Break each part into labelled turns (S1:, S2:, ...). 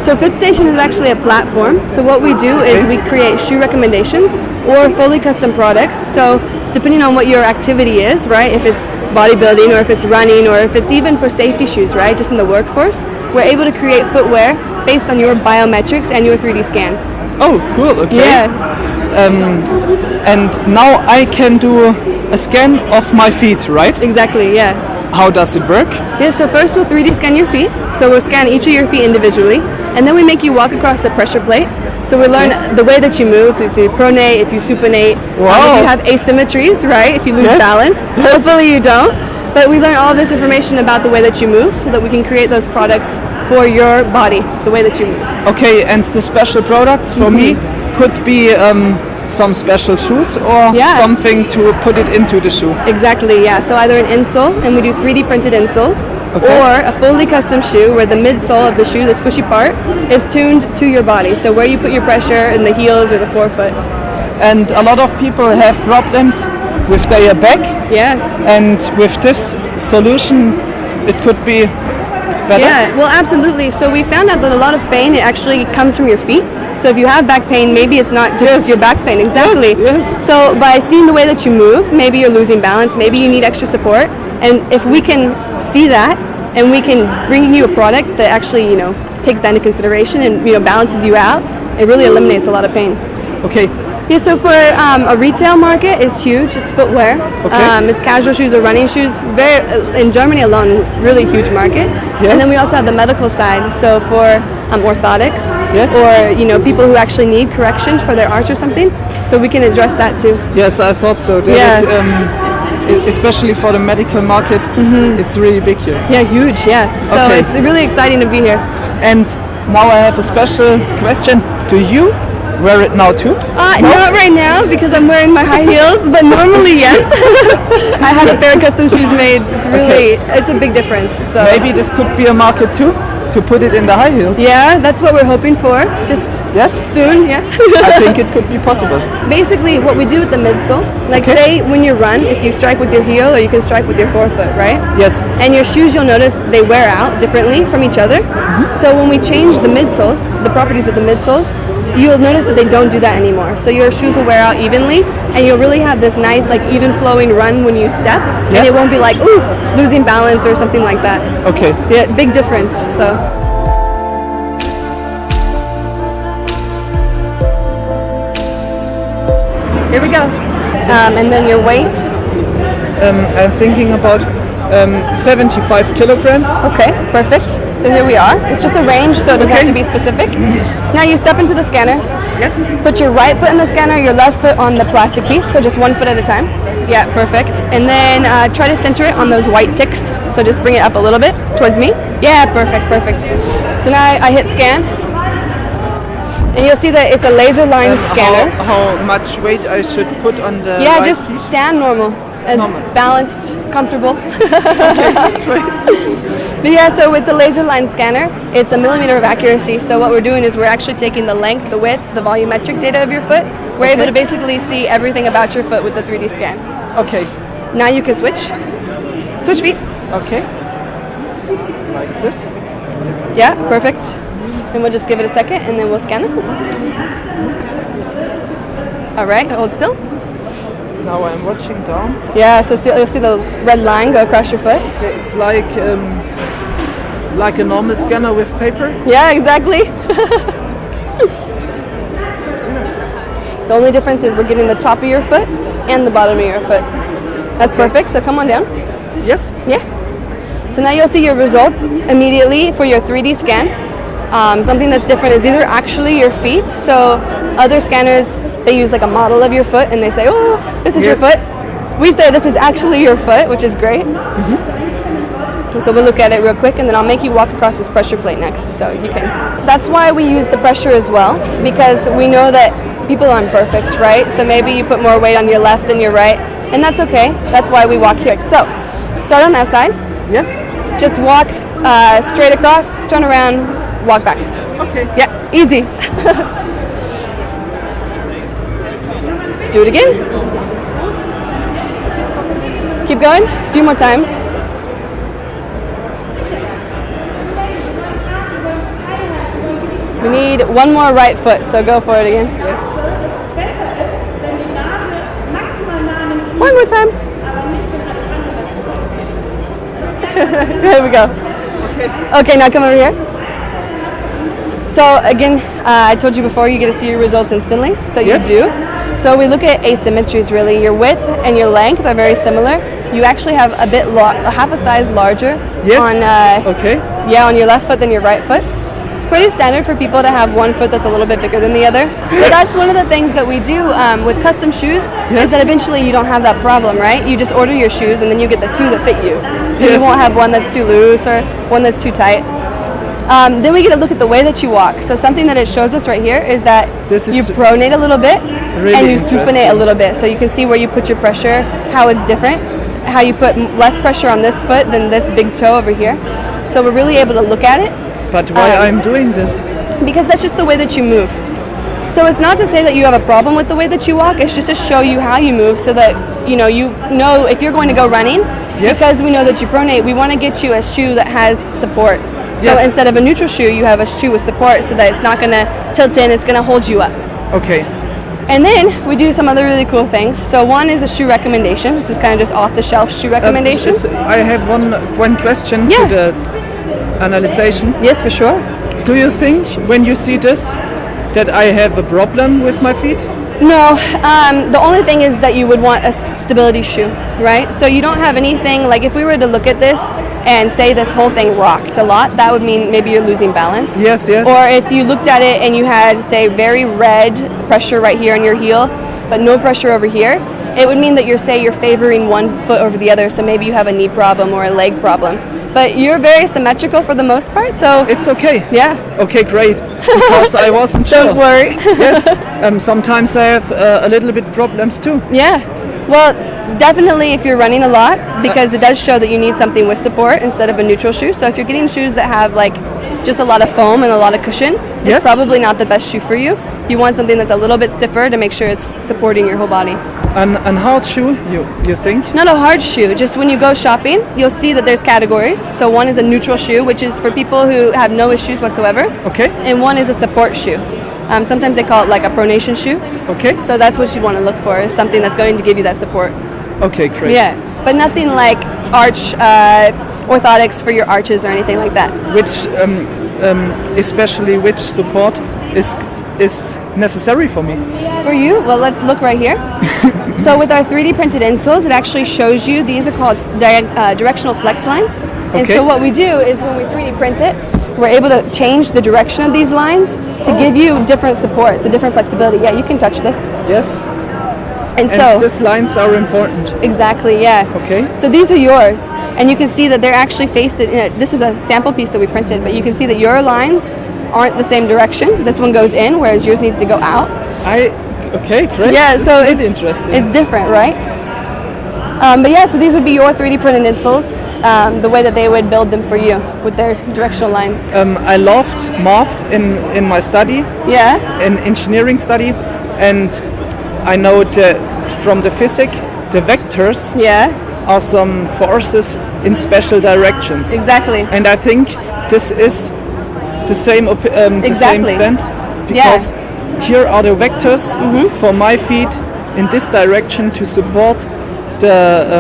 S1: So Fitstation is actually a platform. So what we do is we create shoe recommendations or fully custom products. So depending on what your activity is, right? If it's bodybuilding or if it's running or if it's even for safety shoes, right? Just in the workforce, we're able to create footwear based on your biometrics and your 3D scan.
S2: Oh, cool. Okay.
S1: Yeah.
S2: And now I can do a scan of my feet, right?
S1: Exactly, yeah.
S2: How does it work?
S1: Yeah, so first we'll 3D scan your feet. So we'll scan each of your feet individually. And then we make you walk across the pressure plate. So we learn the way that you move, if you pronate, if you supinate, if you have asymmetries, right? If you lose balance. Hopefully you don't. But we learn all this information about the way that you move so that we can create those products for your body, the way that you move.
S2: Okay, and the special products for me could be some special shoes or something to put it into the shoe.
S1: Exactly, yeah. So either an insole, and we do 3D printed insoles, or a fully custom shoe where the midsole of the shoe, the squishy part, is tuned to your body. So where you put your pressure in the heels or the forefoot.
S2: And a lot of people have problems with their back.
S1: Yeah.
S2: And with this solution, it could be better.
S1: Yeah, well, absolutely. So we found out that a lot of pain, it actually comes from your feet. So if you have back pain, maybe it's not just your back pain. Exactly.
S2: Yes.
S1: So by seeing the way that you move, maybe you're losing balance, maybe you need extra support. And if we can see that and we can bring you a product that actually, takes that into consideration and, balances you out, it really eliminates a lot of pain.
S2: Okay.
S1: Yeah, so for a retail market, it's huge. It's footwear.
S2: Okay.
S1: It's casual shoes or running shoes. In Germany alone, really huge market.
S2: Yes.
S1: And then we also have the medical side. So for orthotics,
S2: yes,
S1: or people who actually need corrections for their arch or something. So we can address that too.
S2: Yes, I thought so. Especially for the medical market, it's really big here.
S1: Yeah, huge. Yeah. So it's really exciting to be here.
S2: And now I have a special question. Do you wear it now too?
S1: Not right now because I'm wearing my high heels, but normally yes. I had a pair of custom shoes made. It's really, it's a big difference. So
S2: maybe this could be a market too, to put it in the high heels.
S1: Yeah, that's what we're hoping for. Just soon, yeah.
S2: I think it could be possible.
S1: Basically, what we do with the midsole, say when you run, if you strike with your heel or you can strike with your forefoot, right?
S2: Yes.
S1: And your shoes, you'll notice they wear out differently from each other. So when we change the midsoles, the properties of the midsoles, you'll notice that they don't do that anymore. So your shoes will wear out evenly, and you'll really have this nice, even flowing run when you step, and it won't be like, ooh, losing balance or something like that.
S2: Okay.
S1: Yeah, big difference. So. Here we go. And then your weight.
S2: I'm thinking about 75 kilograms.
S1: Okay, perfect. So here we are. It's just a range, so it doesn't have to be specific. Now you step into the scanner.
S2: Yes.
S1: Put your right foot in the scanner, your left foot on the plastic piece, so just one foot at a time. Yeah, perfect. And then try to center it on those white ticks. So just bring it up a little bit towards me. Yeah, perfect. So now I hit scan. And you'll see that it's a laser line scanner.
S2: How much weight I should put on the
S1: right just piece? Stand normal. As balanced, comfortable.
S2: Okay, great.
S1: But yeah, so it's a laser line scanner. It's a millimeter of accuracy. So what we're doing is we're actually taking the length, the width, the volumetric data of your foot. We're able to basically see everything about your foot with the 3D scan.
S2: Okay.
S1: Now you can switch. Switch feet.
S2: Okay. Like this.
S1: Yeah, perfect. And we'll just give it a second and then we'll scan this one. All right, hold still.
S2: Now I'm watching down.
S1: Yeah, so you'll see the red line go across your foot.
S2: Okay, it's like a normal scanner with paper.
S1: Yeah, exactly. The only difference is we're getting the top of your foot and the bottom of your foot. That's perfect, so come on down.
S2: Yes.
S1: Yeah. So now you'll see your results immediately for your 3D scan. Something that's different is these are actually your feet. So other scanners, they use a model of your foot and they say, oh, this is your foot. We say this is actually your foot, which is great. So we'll look at it real quick and then I'll make you walk across this pressure plate next. So you can. That's why we use the pressure as well, because we know that people aren't perfect, right? So maybe you put more weight on your left than your right, and that's okay. That's why we walk here. So start on that side.
S2: Yes.
S1: Just walk straight across, turn around, walk back.
S2: Okay.
S1: Yeah, easy. Do it again. Keep going. A few more times. We need one more right foot, so go for it again.
S2: Yes.
S1: One more time. There we go. Okay, now come over here. So again, I told you before, you get to see your results instantly. So you
S2: Yes.
S1: do. So we look at asymmetries really. Your width and your length are very similar. You actually have a bit half a size larger
S2: Yes.
S1: on on your left foot than your right foot. It's pretty standard for people to have one foot that's a little bit bigger than the other. But that's one of the things that we do with custom shoes is that eventually you don't have that problem, right? You just order your shoes and then you get the two that fit you. So you won't have one that's too loose or one that's too tight. Then we get to look at the way that you walk. So something that it shows us right here is that you pronate a little bit and you supinate a little bit. So you can see where you put your pressure, how it's different, how you put less pressure on this foot than this big toe over here. So we're really able to look at it.
S2: But why I'm doing this?
S1: Because that's just the way that you move. So it's not to say that you have a problem with the way that you walk, it's just to show you how you move so that you know if you're going to go running, because we know that you pronate, we want to get you a shoe that has support. So instead of a neutral shoe, you have a shoe with support so that it's not going to tilt in, it's going to hold you up.
S2: Okay.
S1: And then we do some other really cool things. So one is a shoe recommendation. This is kind of just off-the-shelf shoe recommendation.
S2: I have one question to the analysis.
S1: Yes, for sure.
S2: Do you think when you see this that I have a problem with my feet?
S1: No, the only thing is that you would want a stability shoe, right? So you don't have anything, like if we were to look at this and say this whole thing rocked a lot, that would mean maybe you're losing balance.
S2: Yes, yes.
S1: Or if you looked at it and you had, say, very red pressure right here on your heel, but no pressure over here, it would mean that you're favoring one foot over the other, so maybe you have a knee problem or a leg problem. But you're very symmetrical for the most part, so...
S2: It's okay.
S1: Yeah.
S2: Okay, great. Because I wasn't sure.
S1: Don't worry.
S2: Yes. Sometimes I have a little bit problems too.
S1: Yeah. Well, definitely if you're running a lot, because it does show that you need something with support instead of a neutral shoe. So if you're getting shoes that have like just a lot of foam and a lot of cushion, it's probably not the best shoe for you. You want something that's a little bit stiffer to make sure it's supporting your whole body.
S2: And hard shoe, you think?
S1: Not a hard shoe, just when you go shopping, you'll see that there's categories. So one is a neutral shoe, which is for people who have no issues whatsoever.
S2: Okay.
S1: And one is a support shoe. Sometimes they call it like a pronation shoe.
S2: Okay.
S1: So that's what you want to look for, is something that's going to give you that support.
S2: Okay, great.
S1: Yeah, but nothing like arch orthotics for your arches or anything like that.
S2: Which, especially which support is necessary for me?
S1: For you? Well, let's look right here. So with our 3D printed insoles, it actually shows you, these are called directional flex lines. And so what we do is when we 3D print it, we're able to change the direction of these lines to give you different support, so different flexibility. Yeah, you can touch this.
S2: Yes.
S1: And so
S2: these lines are important.
S1: Exactly, yeah.
S2: Okay.
S1: So these are yours, and you can see that they're actually faced this is a sample piece that we printed, but you can see that your lines aren't the same direction. This one goes in, whereas yours needs to go out.
S2: Okay, great.
S1: Yeah, so
S2: it's really interesting.
S1: It's different, right? But yeah, so these would be your 3D printed insoles, the way that they would build them for you with their directional lines.
S2: I loved math in my study.
S1: Yeah.
S2: In engineering study, and I know that from the physics, the vectors are some forces in special directions.
S1: Exactly.
S2: And I think this is the same same stand, because here are the vectors for my feet in this direction to support the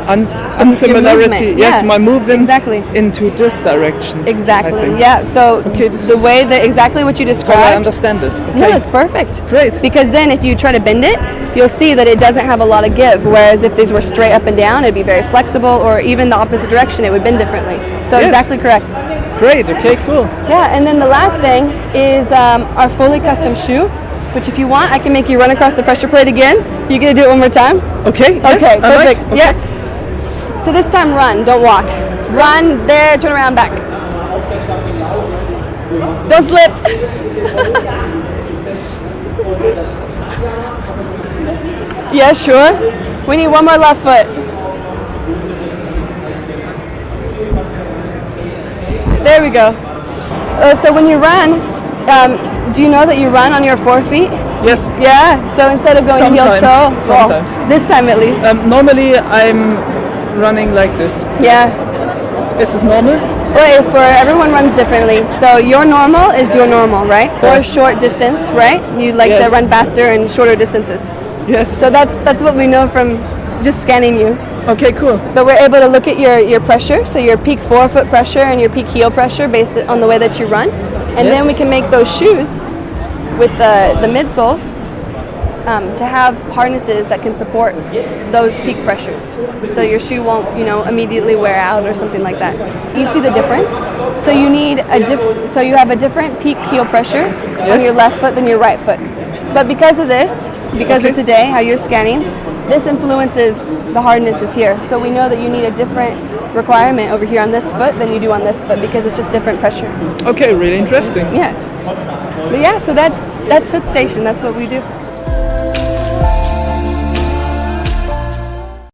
S2: unsimilarity. Yes, my movement into this direction.
S1: Exactly. Yeah. So the way that exactly what you described.
S2: I understand this. Okay.
S1: No, it's perfect.
S2: Great.
S1: Because then if you try to bend it, you'll see that it doesn't have a lot of give. Whereas if these were straight up and down, it'd be very flexible, or even the opposite direction, it would bend differently. So exactly correct.
S2: Great. Okay. Cool.
S1: Yeah. And then the last thing is our fully custom shoe, which if you want, I can make you run across the pressure plate again. You gonna do it one more time?
S2: Okay. Yes,
S1: okay. Perfect.
S2: Okay.
S1: Yeah. So this time run, don't walk. Run there, turn around, back. Don't slip. Yeah, sure. We need one more left foot. There we go. So when you run, do you know that you run on your forefeet?
S2: Yes.
S1: Yeah, so instead of going heel toe,
S2: sometimes.
S1: Well, this time at least.
S2: Normally I'm running like this.
S1: Yeah.
S2: Is this normal?
S1: Well, for everyone runs differently. So your normal is your normal, right? Or short distance, right? You like to run faster and shorter distances.
S2: Yes.
S1: So that's what we know from just scanning you.
S2: Okay, cool.
S1: But we're able to look at your pressure, so your peak forefoot pressure and your peak heel pressure based on the way that you run. And then we can make those shoes with the midsoles to have harnesses that can support those peak pressures. So your shoe won't, immediately wear out or something like that. You see the difference? So you need so you have a different peak heel pressure on your left foot than your right foot. But because of this, because of today, how you're scanning, this influences the hardnesses here. So we know that you need a different requirement over here on this foot than you do on this foot because it's just different pressure.
S2: Okay, really interesting.
S1: Yeah. But yeah, so that's Fitstation. That's what we do.